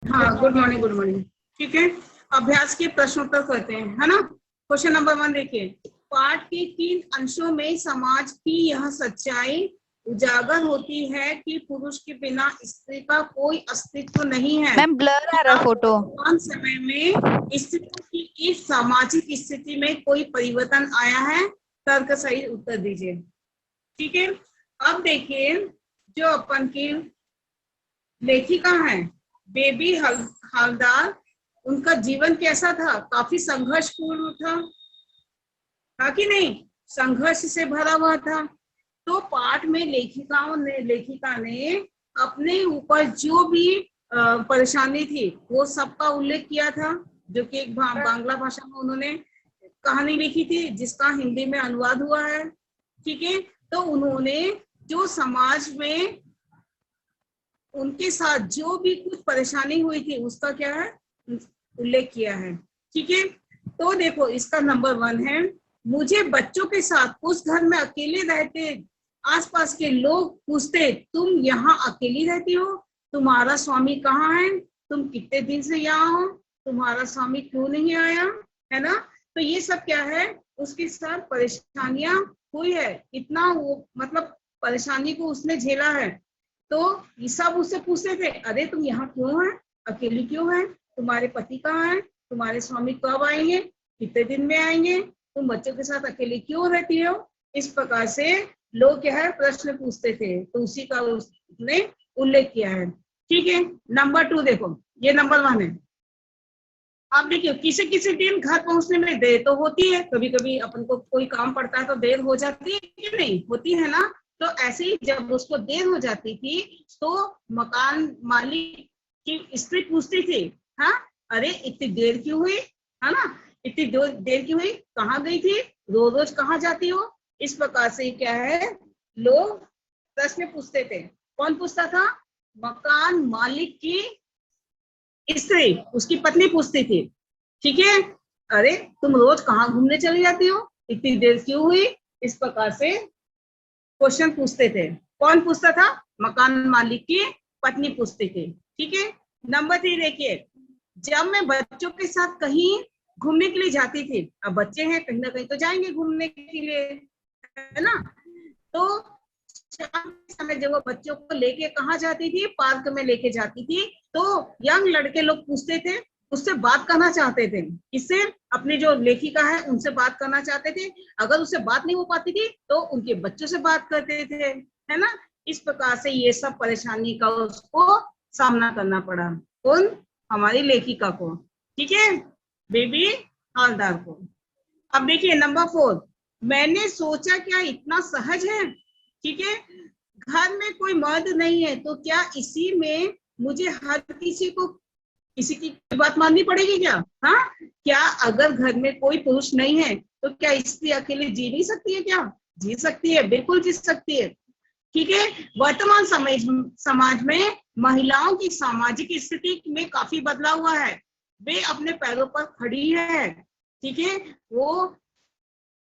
हाँ, good morning, good morning. ठीक है, अभ्यास के प्रश्नोत्तर करते हैं, है ना। क्वेश्चन नंबर 1 देखिए, पाठ के किन अंशों में समाज की यह सच्चाई उजागर होती है कि पुरुष के बिना स्त्री का कोई अस्तित्व नहीं है। मैम ब्लर आ रहा है फोटो। वर्तमान समय में स्त्रियों की इस सामाजिक स्थिति में कोई परिवर्तन आया है? तर्क सही उत्तर दीजिए। ठीक है, अब देखिए, जो अपन की लेखिका है बेबी हालदार, उनका जीवन कैसा था? काफी संघर्षपूर्ण था कि नहीं? संघर्ष से भरा हुआ था। तो पाठ में लेखिका ने अपने ऊपर जो भी परेशानी थी वो सबका उल्लेख किया था, जो कि एक बांग्ला भाषा में उन्होंने कहानी लिखी थी जिसका हिंदी में अनुवाद हुआ है। ठीक है, तो उन्होंने जो समाज में उनके साथ जो भी कुछ परेशानी हुई थी उसका क्या है उल्लेख किया है। ठीक है, तो देखो इसका नंबर 1 है, मुझे बच्चों के साथ उस घर में अकेले रहते आसपास के लोग पूछते, तुम यहाँ अकेली रहती हो? तुम्हारा स्वामी कहाँ है? तुम कितने दिन से यहाँ हो? तुम्हारा स्वामी क्यों नहीं आया? है ना। तो ये सब क्या है, उसके साथ परेशानियां हुई है, इतना वो मतलब परेशानी को उसने झेला है। तो ये सब उससे पूछते थे, अरे तुम यहाँ क्यों है, अकेली क्यों है? तुम्हारे पति कहाँ है? तुम्हारे स्वामी कब आएंगे? कितने दिन में आएंगे? तुम बच्चों के साथ अकेले क्यों रहती हो? इस प्रकार से लोग क्या है प्रश्न पूछते थे, तो उसी का उसने उल्लेख किया है। ठीक है, नंबर 2 देखो, ये नंबर 1 है। आप देखिए, किसी किसी दिन घर पहुंचने में देर तो होती है, कभी कभी अपन को कोई काम पड़ता है तो देर हो जाती है कि नहीं होती है ना। तो ऐसे ही जब उसको देर हो जाती थी तो मकान मालिक की स्त्री पूछती थी, हाँ अरे इतनी देर क्यों हुई, है ना, इतनी देर क्यों हुई, कहाँ गई थी, रोज रोज कहाँ जाती हो? इस प्रकार से क्या है, लोग प्रश्न पूछते थे। कौन पूछता था? मकान मालिक की स्त्री, उसकी पत्नी पूछती थी। ठीक है, अरे तुम रोज कहाँ घूमने चली जाती हो, इतनी देर क्यों हुई? इस प्रकार से क्वेश्चन पूछते थे। कौन पूछता था? मकान मालिक की पत्नी पूछती थी। ठीक है, नंबर 3 देखिए, जब मैं बच्चों के साथ कहीं घूमने के लिए जाती थी, अब बच्चे हैं कहीं ना कहीं तो जाएंगे घूमने के लिए, है ना। तो शाम के समय जब वो बच्चों को लेके कहाँ जाती थी, पार्क में लेके जाती थी, तो यंग लड़के लोग पूछते थे, उससे बात करना चाहते थे, इससे अपनी जो लेखिका है उनसे बात करना चाहते थे। अगर उससे बात नहीं हो पाती थी तो उनके बच्चों से बात करते थे, है ना। इस प्रकार से ये सब परेशानी का उसको सामना करना पड़ा। कौन? हमारी लेखिका को। ठीक है, बेबी हालदार को। अब देखिए नंबर 4, मैंने सोचा क्या इतना सहज है। ठीक है, घर में कोई मर्द नहीं है तो क्या इसी में मुझे हर किसी की बात माननी पड़ेगी क्या? हाँ, क्या अगर घर में कोई पुरुष नहीं है तो क्या स्त्री अकेले जी नहीं सकती है? क्या जी सकती है, बिल्कुल जी सकती है। ठीक है, वर्तमान समाज में महिलाओं की सामाजिक स्थिति में काफी बदलाव हुआ है, वे अपने पैरों पर खड़ी है। ठीक है, वो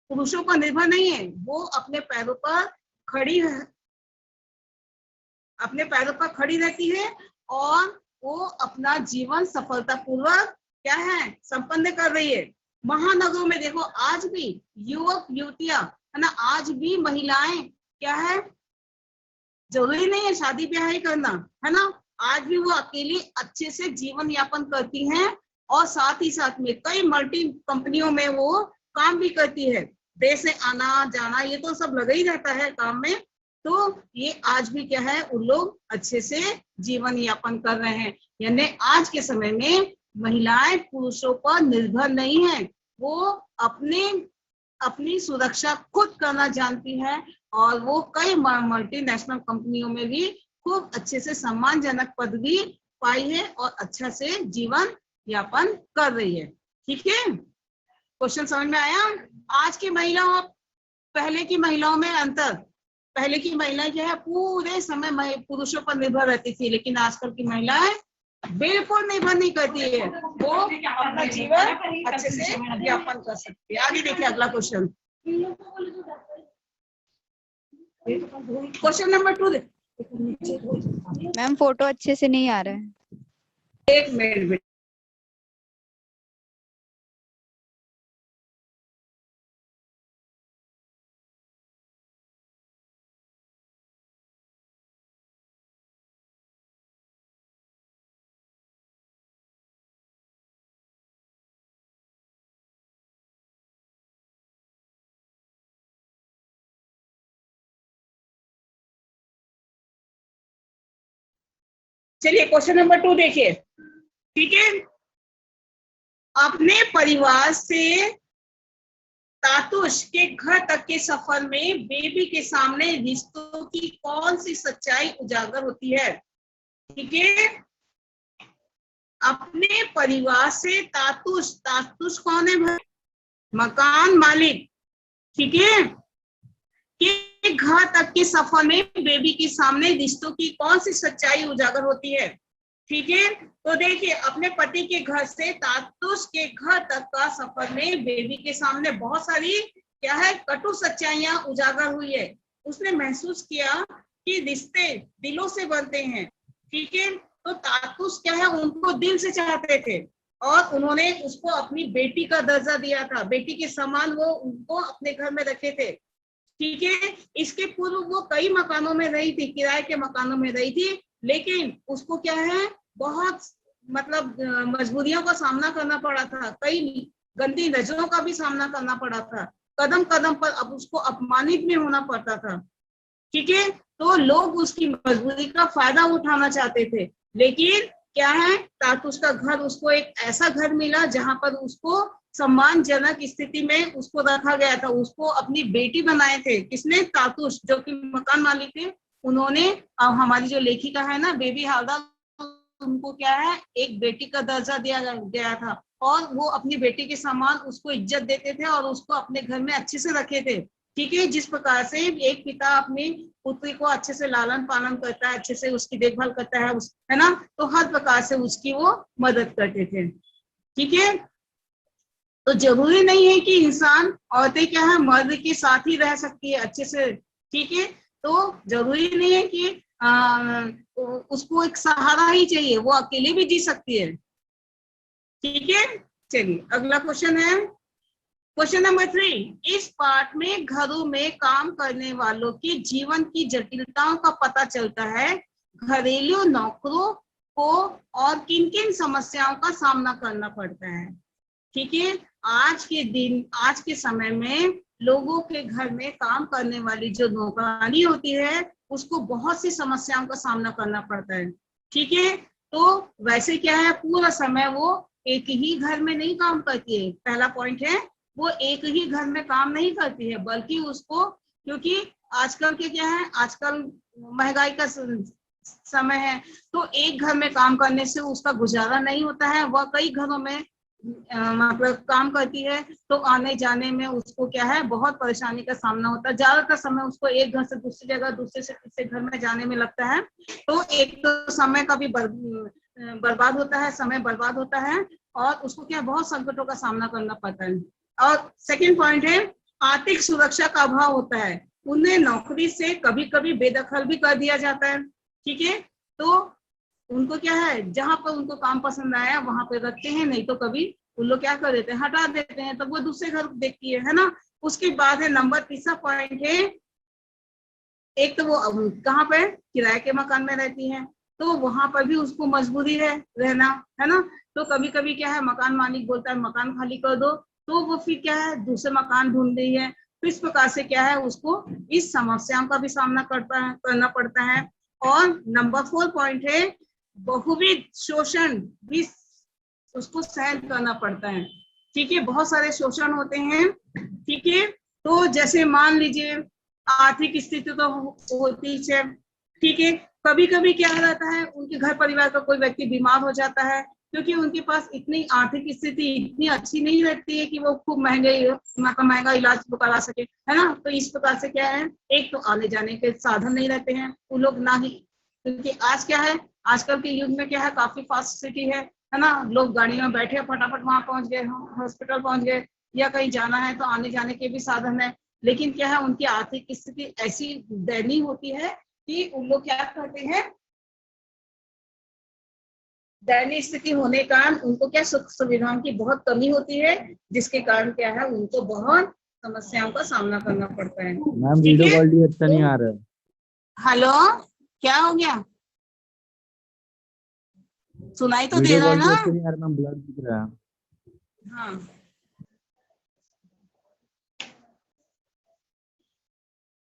पुरुषों पर निर्भर नहीं है, वो अपने पैरों पर खड़ी है, अपने पैरों पर खड़ी रहती है और वो अपना जीवन सफलतापूर्वक क्या है संपन्न कर रही है। महानगरों में देखो आज भी युवक युवतियां, है ना, आज भी महिलाएं क्या है, जरूरी नहीं है शादी ब्याह ही करना, है ना, आज भी वो अकेली अच्छे से जीवन यापन करती हैं और साथ ही साथ में कई मल्टी कंपनियों में वो काम भी करती है। देश से आना जाना ये तो सब लगा ही रहता है काम में। तो ये आज भी क्या है, उन लोग अच्छे से जीवन यापन कर रहे हैं, यानी आज के समय में महिलाएं पुरुषों पर निर्भर नहीं है, वो अपने अपनी सुरक्षा खुद करना जानती है और वो कई मल्टीनेशनल कंपनियों में भी खूब अच्छे से सम्मानजनक पदवी पाई है और अच्छा से जीवन यापन कर रही है। ठीक है, क्वेश्चन समझ में आया? आज की महिलाओं पहले की महिलाओं में अंतर, पहले की महिलाएं जो है पूरे समय पुरुषों पर निर्भर रहती थी, लेकिन आजकल की महिलाएं बिल्कुल निर्भर नहीं करती है, वो अपना जीवन अच्छे से यापन कर सकती है। आगे देखिए अगला question, question number 2। Ma'am photo अच्छे से नहीं आ रहा है। एक मिनट। चलिए क्वेश्चन नंबर 2 देखिए। ठीक है, अपने परिवार से तातुश के घर तक के सफर में बेबी के सामने रिश्तों की कौन सी सच्चाई उजागर होती है? ठीक है, अपने परिवार से तातुश, तातुश कौन है भाई? मकान मालिक। ठीक है, के घर तक के सफर में बेबी के सामने रिश्तों की कौन सी सच्चाई उजागर होती है? ठीक है, तो देखिए अपने पति के घर से तातुश के घर तक का सफर में बेबी के सामने बहुत सारी क्या है, कटु सच्चाइयां उजागर हुई है। उसने महसूस किया कि रिश्ते दिलों से बनते हैं। ठीक है, तो तातुश क्या है, उनको दिल से चाहते थे और उन्होंने उसको अपनी बेटी का दर्जा दिया था, बेटी के समान वो उनको अपने घर में रखे थे। ठीक है, इसके पूर्व वो कई मकानों में रही थी, किराए के मकानों में रही थी, लेकिन उसको क्या है, बहुत मतलब मजबूरियों का सामना करना पड़ा था, कई गंदी नजरों का भी सामना करना पड़ा था, कदम कदम पर अब उसको अपमानित भी होना पड़ता था। ठीक है, तो लोग उसकी मजबूरी का फायदा उठाना चाहते थे, लेकिन क्या है, तातुश का घर उसको एक ऐसा घर मिला जहां पर उसको सम्मानजनक स्थिति में उसको रखा गया था। उसको अपनी बेटी बनाए थे किसने? तातुश, जो कि मकान मालिक थे। उन्होंने हमारी जो लेखिका है ना बेबी हावड़ा, उनको क्या है, एक बेटी का दर्जा दिया गया था और वो अपनी बेटी के समान उसको इज्जत देते थे और उसको अपने घर में अच्छे से रखे थे। ठीक है, जिस प्रकार से एक पिता अपनी पुत्री को अच्छे से लालन पालन करता है, अच्छे से उसकी देखभाल करता है, है ना, तो हर प्रकार से उसकी वो मदद करते थे। ठीक है, तो जरूरी नहीं है कि इंसान, औरतें क्या है, मर्द के साथ ही रह सकती है अच्छे से। ठीक है, तो जरूरी नहीं है कि उसको एक सहारा ही चाहिए, वो अकेले भी जी सकती है। ठीक है, चलिए अगला क्वेश्चन है, क्वेश्चन नंबर 3। इस पाठ में घरों में काम करने वालों के जीवन की जटिलताओं का पता चलता है। घरेलू नौकरों को और किन किन समस्याओं का सामना करना पड़ता है? ठीक है, आज के दिन, आज के समय में लोगों के घर में काम करने वाली जो नौकरानी होती है उसको बहुत सी समस्याओं का सामना करना पड़ता है। ठीक है, तो वैसे क्या है, पूरा समय वो एक ही घर में नहीं काम करती है। पहला पॉइंट है, वो एक ही घर में काम नहीं करती है, बल्कि उसको, क्योंकि आजकल के क्या है, आजकल महंगाई का समय है, तो एक घर में काम करने से उसका गुजारा नहीं होता है। वह कई घरों में मतलब काम करती है, तो आने जाने में उसको क्या है, बहुत परेशानी का सामना होता है। ज्यादातर समय उसको एक घर से दूसरी जगह, दूसरे से तीसरे घर में जाने में लगता है, तो एक तो समय का भी बर्बाद होता है, समय बर्बाद होता है और उसको क्या, बहुत संकटों का सामना करना पड़ता है। और सेकंड पॉइंट है, आर्थिक सुरक्षा का अभाव होता है। उन्हें नौकरी से कभी कभी बेदखल भी कर दिया जाता है। ठीक है, तो उनको क्या है, जहां पर उनको काम पसंद आया वहां पे रखते हैं, नहीं तो कभी उन लोग क्या कर देते हैं, हटा देते हैं, तो वो दूसरे घर देखती है ना। उसके बाद है नंबर तीसरा पॉइंट है, एक तो वो कहाँ पे किराए के मकान में रहती है, तो वहां पर भी उसको मजबूरी है रहना, है ना। तो कभी कभी क्या है, मकान मालिक बोलता है मकान खाली कर दो, तो वो फिर क्या है, दूसरे मकान ढूंढ रही है। तो इस प्रकार से क्या है, उसको इस समस्याओं का भी सामना करना पड़ता है। और नंबर 4 पॉइंट है, बहुविध शोषण भी उसको सहन करना पड़ता है। ठीक है, बहुत सारे शोषण होते हैं। ठीक है, तो जैसे मान लीजिए आर्थिक स्थिति तो होती है। ठीक है, कभी कभी क्या रहता है, उनके घर परिवार का कोई व्यक्ति बीमार हो जाता है, क्योंकि उनके पास इतनी आर्थिक स्थिति इतनी अच्छी नहीं रहती है कि वो खूब महंगा इलाज करा सके, है ना। तो इस प्रकार से क्या है, एक तो आने जाने के साधन नहीं रहते हैं वो लोग, ना ही, क्योंकि आज क्या है, आजकल के युग में क्या है, काफी फास्ट सिटी है ना, लोग गाड़ियों में बैठे फटाफट वहां पहुंच गए, हॉस्पिटल पहुंच गए, या कहीं जाना है तो आने जाने के भी साधन है। लेकिन क्या है, उनकी आर्थिक स्थिति ऐसी दयनीय होती है कि उन लोग क्या करते हैं, दयनीय स्थिति होने के कारण उनको क्या सुख सुविधाओं की बहुत कमी होती है, जिसके कारण क्या है उनको बहुत समस्याओं का सामना करना पड़ता है। मैम ठीक वीडियो है, क्वालिटी अच्छा नहीं आ रहा है। हेलो, क्या हो गया? सुनाई तो दे वीडियो रहा है क्वालिटी ना? अच्छा नहीं आ रहा मैम, ब्लर दिख रहा है। हाँ,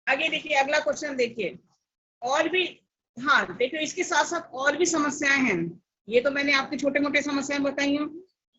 आगे देखिए, अगला क्वेश्चन देखिए। और भी, हाँ देखिए, इसके साथ साथ और भी समस्याएं हैं। ये तो मैंने आपकी छोटे मोटे समस्याएं बताई हूँ।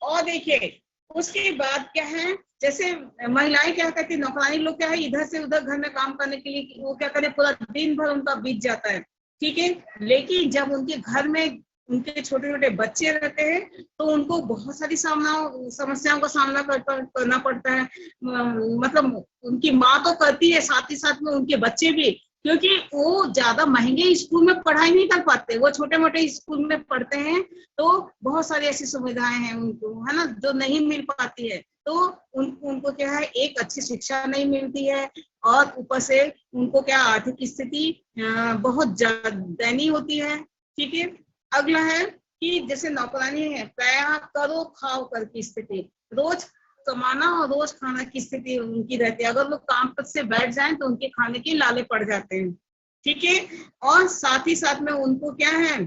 और देखिए उसके बाद क्या है, जैसे महिलाएं क्या करती है, नौकरानी लोग क्या है, इधर से उधर घर में काम करने के लिए वो क्या करे, पूरा दिन भर उनका बीत जाता है। ठीक है, लेकिन जब उनके घर में उनके छोटे छोटे बच्चे रहते हैं तो उनको बहुत सारी समस्याओं का सामना करना पड़ता है। मतलब उनकी माँ तो करती है, साथ ही साथ में उनके बच्चे भी, क्योंकि वो ज्यादा महंगे स्कूल में पढ़ाई नहीं कर पाते, वो छोटे मोटे स्कूल में पढ़ते हैं। तो बहुत सारी ऐसी सुविधाएं हैं उनको, है ना, जो नहीं मिल पाती है। तो उनको क्या है, एक अच्छी शिक्षा नहीं मिलती है, और ऊपर से उनको क्या, आर्थिक स्थिति बहुत दयनीय होती है। ठीक है, अगला है कि जैसे नौकरानी है, क्या करो खाओ कर की स्थिति, रोज कमाना और रोज खाना की स्थिति उनकी रहती है। अगर लोग काम पर से बैठ जाएं तो उनके खाने के लाले पड़ जाते हैं। ठीक है, और साथ ही साथ में उनको क्या है,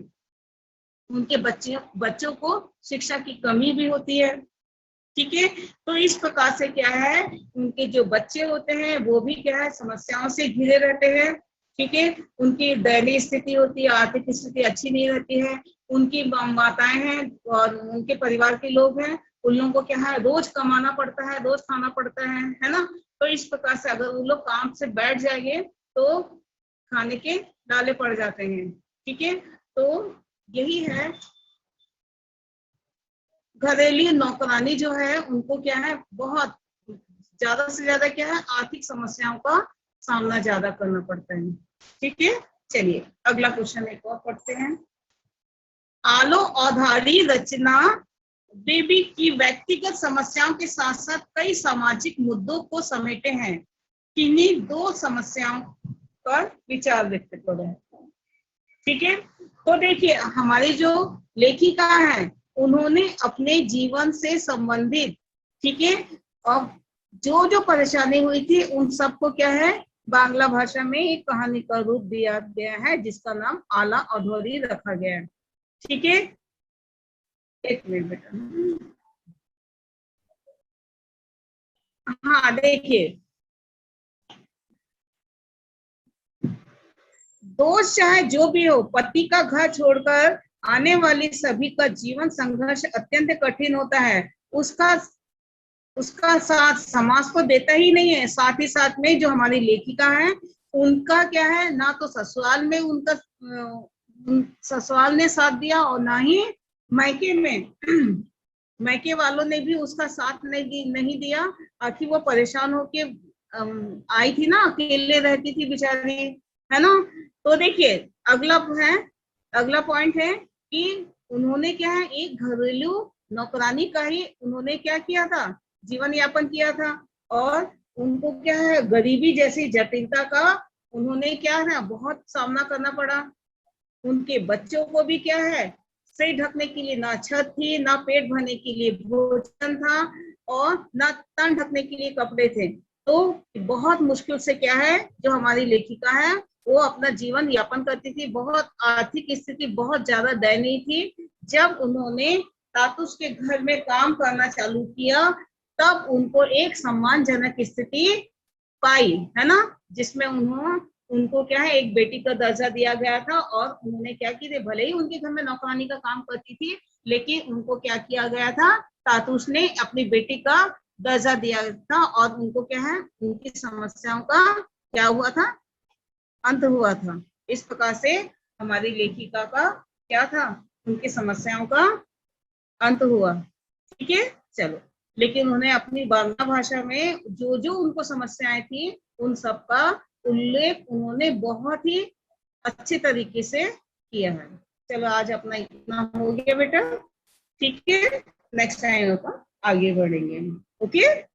उनके बच्चों को शिक्षा की कमी भी होती है। ठीक है, तो इस प्रकार से क्या है, उनके जो बच्चे होते हैं वो भी क्या है, समस्याओं से घिरे रहते हैं। ठीक है, उनकी दयनीय स्थिति होती है, आर्थिक स्थिति अच्छी नहीं रहती है। उनकी माताएं हैं और उनके परिवार के लोग हैं, उन लोगों को क्या है, रोज कमाना पड़ता है, रोज खाना पड़ता है ना। तो इस प्रकार से अगर वो लोग काम से बैठ जाएंगे तो खाने के लाले पड़ जाते हैं। ठीक है, तो यही है, घरेलू नौकरानी जो है उनको क्या है, बहुत ज्यादा से ज्यादा क्या है, आर्थिक समस्याओं का सामना ज्यादा करना पड़ता है। ठीक है, चलिए अगला क्वेश्चन एक और पढ़ते हैं। आलो अवधारी रचना देवी की व्यक्तिगत समस्याओं के साथ साथ कई सामाजिक मुद्दों को समेटे हैं, किन्हीं दो समस्याओं पर विचार व्यक्त करें। ठीक है, तो देखिए हमारी जो लेखिका है, उन्होंने अपने जीवन से संबंधित, ठीक है, और जो जो परेशानी हुई थी उन सबको क्या है, बांग्ला भाषा में एक कहानी का रूप दिया गया है, जिसका नाम आला अधूरी रखा गया है। ठीक है, एक मिनट बेटा। हाँ देखिए, दोस्त चाहे जो भी हो, पति का घर छोड़कर आने वाली सभी का जीवन संघर्ष अत्यंत कठिन होता है। उसका उसका साथ समाज को देता ही नहीं है, साथ ही साथ में जो हमारी लेखिका है, उनका क्या है, ना तो ससुराल में उनका ससुराल ने साथ दिया और ना ही मायके में मायके वालों ने भी उसका साथ नहीं दिया। आखिर वो परेशान होके आई थी ना, अकेले रहती थी बेचारी, है ना। तो देखिए अगला पॉइंट है कि उन्होंने क्या है, एक घरेलू नौकरानी का ही उन्होंने क्या किया था, जीवन यापन किया था। और उनको क्या है, गरीबी जैसी जटिलता का उन्होंने क्या है, बहुत सामना करना पड़ा। उनके बच्चों को भी क्या है, सही ढकने के लिए ना छत थी, ना पेट भरने के लिए भोजन था, और ना तन ढकने के लिए कपड़े थे। तो बहुत मुश्किल से क्या है, जो हमारी लेखिका है वो अपना जीवन यापन करती थी। बहुत आर्थिक स्थिति बहुत ज्यादा दयनीय थी। जब उन्होंने तातुस के घर में काम करना चालू किया, तब उनको एक सम्मानजनक स्थिति पाई, है ना, जिसमें उनको क्या है, एक बेटी का दर्जा दिया गया था। और उन्होंने क्या किया, भले ही उनके घर में नौकरानी का काम करती थी, लेकिन उनको क्या किया गया था, तातुस ने अपनी बेटी का दर्जा दिया था, और उनको क्या है, उनकी समस्याओं का क्या हुआ था, अंत हुआ था। इस प्रकार से हमारी लेखिका का क्या था, उनकी समस्याओं का अंत हुआ। ठीक है, चलो, लेकिन उन्हें अपनी बांग्ला भाषा में जो जो उनको समस्याएं थी उन सब का उल्लेख उन्होंने बहुत ही अच्छे तरीके से किया है। चलो आज अपना इतना हो गया बेटा। ठीक है, नेक्स्ट टाइम आगे बढ़ेंगे। ओके।